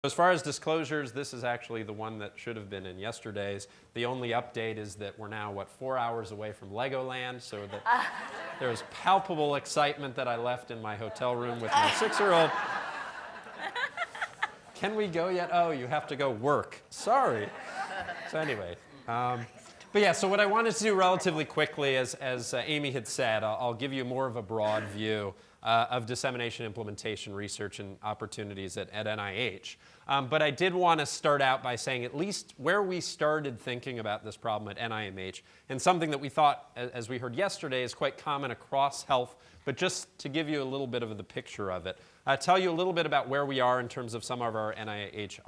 As far as disclosures, this is actually the one that should have been in yesterday's. The only update is that we're now, 4 hours away from Legoland, so that there's palpable excitement that I left in my hotel room with my 6-year-old. Can we go yet? Oh, you have to go work. Sorry. So anyway, but yeah, so what I wanted to do relatively quickly, as Amy had said, I'll give you more of a broad view of dissemination, implementation, research, and opportunities at NIH. But I did want to start out by saying at least where we started thinking about this problem at NIMH, and something that we thought, as we heard yesterday, is quite common across health, but just to give you a little bit of the picture of it. Tell you a little bit about where we are in terms of some of our NIH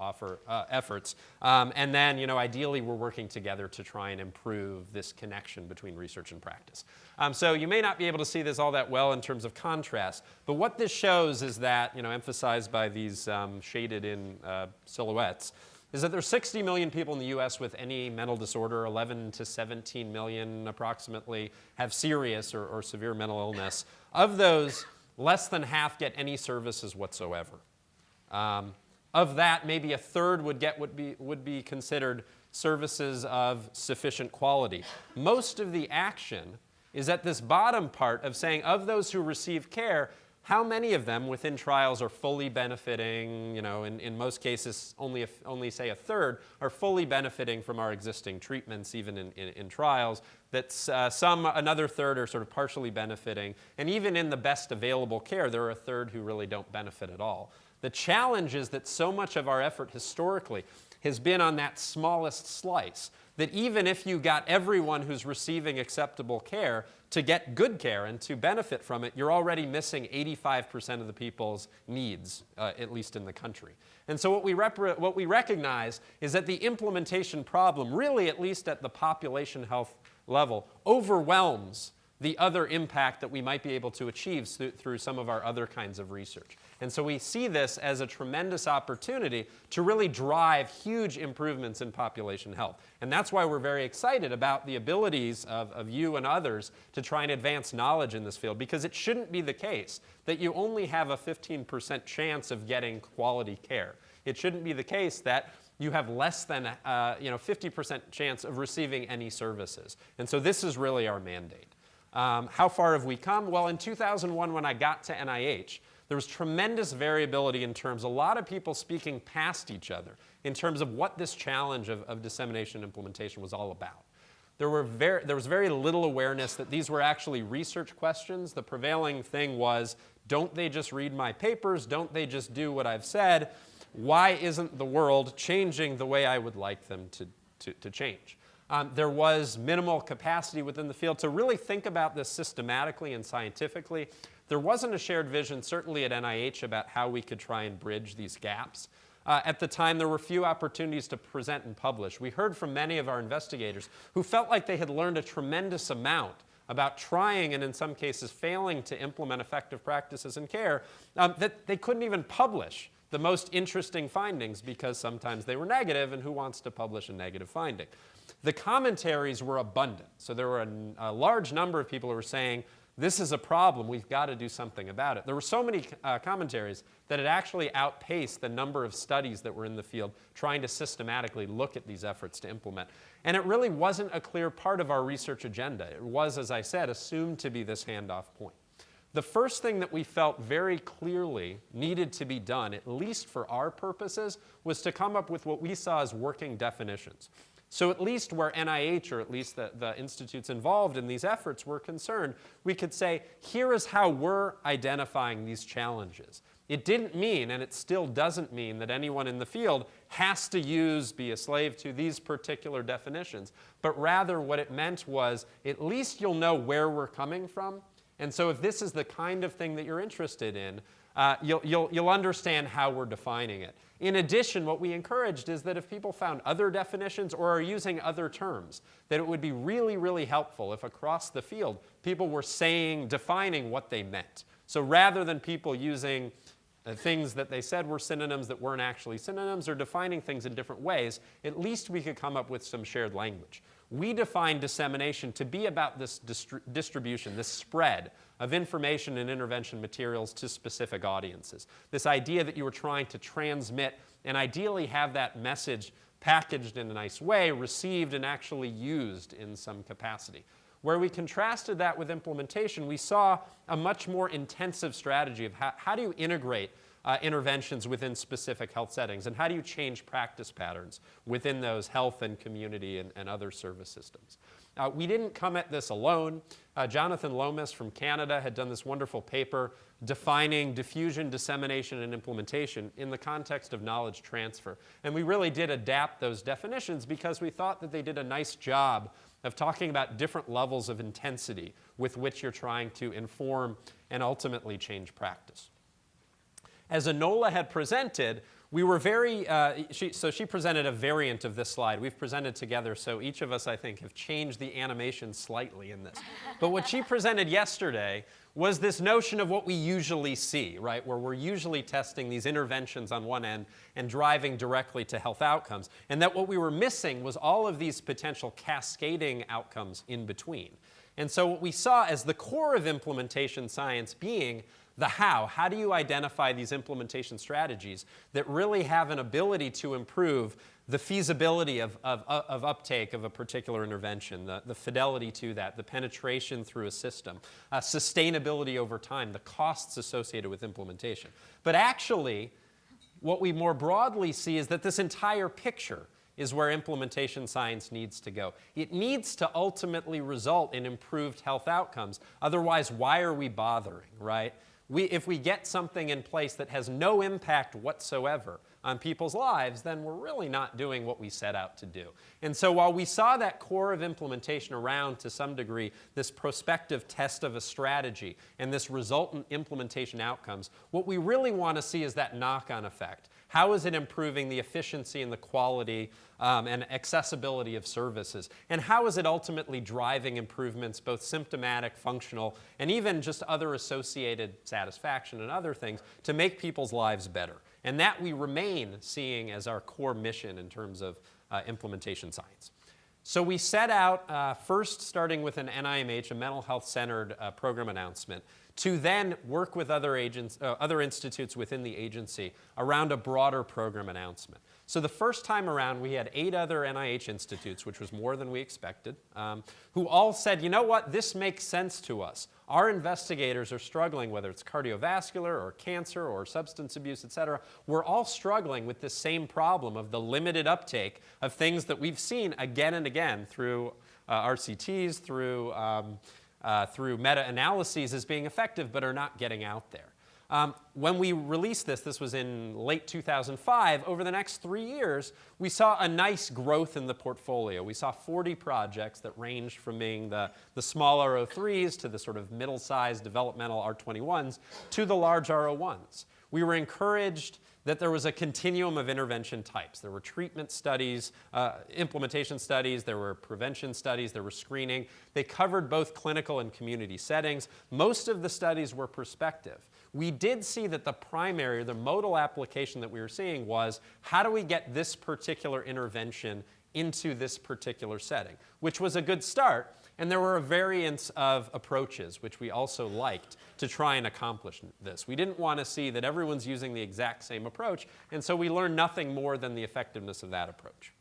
efforts. And then, ideally, we're working together to try and improve this connection between research and practice. So you may not be able to see this all that well in terms of contrast, but what this shows is that, emphasized by these shaded in silhouettes, is that there's 60 million people in the US with any mental disorder. 11 to 17 million approximately have serious or severe mental illness. Of those, less than half get any services whatsoever. Of that, maybe a third would be considered services of sufficient quality. Most of the action is at this bottom part of saying, of those who receive care, how many of them within trials are fully benefiting? In most cases, only say a third are fully benefiting from our existing treatments, even in trials. That's another third are sort of partially benefiting. And even in the best available care, there are a third who really don't benefit at all. The challenge is that so much of our effort historically has been on that smallest slice, that even if you got everyone who's receiving acceptable care to get good care and to benefit from it, you're already missing 85% of the people's needs, at least in the country. And so what we recognize is that the implementation problem, really at least at the population health level, overwhelms the other impact that we might be able to achieve through some of our other kinds of research. And so we see this as a tremendous opportunity to really drive huge improvements in population health. And that's why we're very excited about the abilities of you and others to try and advance knowledge in this field, because it shouldn't be the case that you only have a 15% chance of getting quality care. It shouldn't be the case that you have less than 50% chance of receiving any services. And so this is really our mandate. How far have we come? Well, in 2001, when I got to NIH, there was tremendous variability in terms, a lot of people speaking past each other in terms of what this challenge of dissemination implementation was all about. There was very little awareness that these were actually research questions. The prevailing thing was, don't they just read my papers? Don't they just do what I've said? Why isn't the world changing the way I would like them to change? There was minimal capacity within the field to really think about this systematically and scientifically. There wasn't a shared vision, certainly at NIH, about how we could try and bridge these gaps. At the time, there were few opportunities to present and publish. We heard from many of our investigators who felt like they had learned a tremendous amount about trying and in some cases failing to implement effective practices in care, that they couldn't even publish the most interesting findings because sometimes they were negative, and who wants to publish a negative finding? The commentaries were abundant. So there were a large number of people who were saying, this is a problem, we've got to do something about it. There were so many commentaries that it actually outpaced the number of studies that were in the field trying to systematically look at these efforts to implement. And it really wasn't a clear part of our research agenda. It was, as I said, assumed to be this handoff point. The first thing that we felt very clearly needed to be done, at least for our purposes, was to come up with what we saw as working definitions. So at least where NIH, or at least the institutes involved in these efforts, were concerned, we could say, here is how we're identifying these challenges. It didn't mean, and it still doesn't mean, that anyone in the field has to be a slave to these particular definitions. But rather what it meant was, at least you'll know where we're coming from. And so if this is the kind of thing that you're interested in, you'll understand how we're defining it. In addition, what we encouraged is that if people found other definitions or are using other terms, that it would be really, really helpful if across the field people were defining what they meant. So rather than people using things that they said were synonyms that weren't actually synonyms, or defining things in different ways, at least we could come up with some shared language. We define dissemination to be about this distribution, this spread of information and intervention materials to specific audiences. This idea that you were trying to transmit and ideally have that message packaged in a nice way, received and actually used in some capacity. Where we contrasted that with implementation, we saw a much more intensive strategy of how do you integrate interventions within specific health settings, and how do you change practice patterns within those health and community and other service systems. We didn't come at this alone. Jonathan Lomas from Canada had done this wonderful paper defining diffusion, dissemination, and implementation in the context of knowledge transfer. And we really did adapt those definitions because we thought that they did a nice job of talking about different levels of intensity with which you're trying to inform and ultimately change practice. As Enola had presented, we were very, so she presented a variant of this slide. We've presented together, so each of us, I think, have changed the animation slightly in this. But what she presented yesterday was this notion of what we usually see, right, where we're usually testing these interventions on one end and driving directly to health outcomes, and that what we were missing was all of these potential cascading outcomes in between. And so what we saw as the core of implementation science being the how. How do you identify these implementation strategies that really have an ability to improve the feasibility of uptake of a particular intervention, the fidelity to that, the penetration through a system, sustainability over time, the costs associated with implementation. But actually, what we more broadly see is that this entire picture is where implementation science needs to go. It needs to ultimately result in improved health outcomes. Otherwise, why are we bothering, right? If we get something in place that has no impact whatsoever on people's lives, then we're really not doing what we set out to do. And so while we saw that core of implementation around to some degree, this prospective test of a strategy and this resultant implementation outcomes, what we really want to see is that knock-on effect. How is it improving the efficiency and the quality and accessibility of services? And how is it ultimately driving improvements, both symptomatic, functional, and even just other associated satisfaction and other things to make people's lives better? And that we remain seeing as our core mission in terms of implementation science. So we set out, first starting with an NIMH, a mental health centered program announcement, to then work with other institutes within the agency around a broader program announcement. So the first time around, we had 8 other NIH institutes, which was more than we expected, who all said, you know what, this makes sense to us. Our investigators are struggling, whether it's cardiovascular or cancer or substance abuse, et cetera. We're all struggling with this same problem of the limited uptake of things that we've seen again and again through RCTs, through meta-analyses as being effective, but are not getting out there. When we released this was in late 2005, over the next 3 years, we saw a nice growth in the portfolio. We saw 40 projects that ranged from being the small R03s to the sort of middle-sized developmental R21s to the large R01s. We were encouraged that there was a continuum of intervention types. There were treatment studies, implementation studies, there were prevention studies, there were screening. They covered both clinical and community settings. Most of the studies were prospective. We did see that the primary, the modal application that we were seeing was, how do we get this particular intervention into this particular setting, which was a good start. And there were a variance of approaches, which we also liked, to try and accomplish this. We didn't want to see that everyone's using the exact same approach, and so we learned nothing more than the effectiveness of that approach.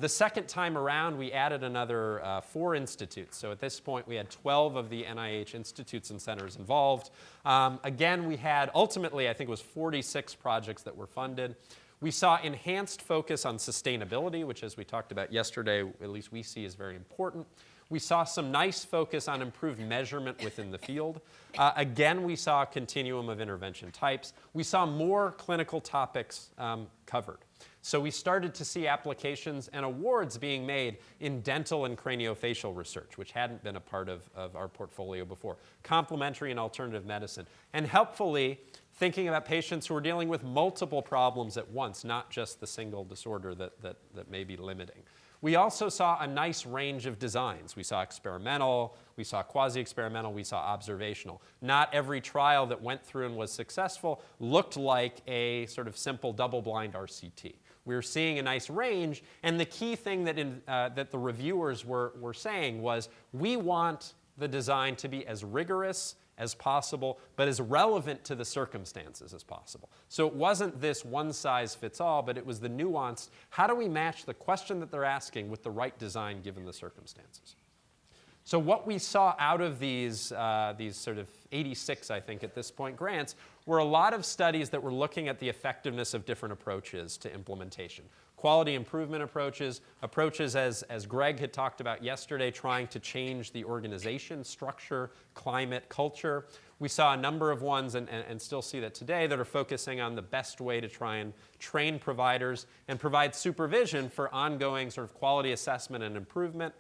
The second time around, we added another 4 institutes. So at this point, we had 12 of the NIH institutes and centers involved. Again, we had, ultimately, I think it was 46 projects that were funded. We saw enhanced focus on sustainability, which, as we talked about yesterday, at least we see is very important. We saw some nice focus on improved measurement within the field. Again, we saw a continuum of intervention types. We saw more clinical topics covered. So we started to see applications and awards being made in dental and craniofacial research, which hadn't been a part of our portfolio before, complementary and alternative medicine, and helpfully thinking about patients who are dealing with multiple problems at once, not just the single disorder that may be limiting. We also saw a nice range of designs. We saw experimental, we saw quasi-experimental, we saw observational. Not every trial that went through and was successful looked like a sort of simple double-blind RCT. We were seeing a nice range, and the key thing that the reviewers were saying was, we want the design to be as rigorous, as possible, but as relevant to the circumstances as possible. So it wasn't this one-size-fits-all, but it was the nuanced, how do we match the question that they're asking with the right design given the circumstances? So what we saw out of these sort of 86, I think, at this point, grants, were a lot of studies that were looking at the effectiveness of different approaches to implementation. Quality improvement approaches, as Greg had talked about yesterday, trying to change the organization structure, climate, culture. We saw a number of ones, and still see that today, that are focusing on the best way to try and train providers and provide supervision for ongoing sort of quality assessment and improvement.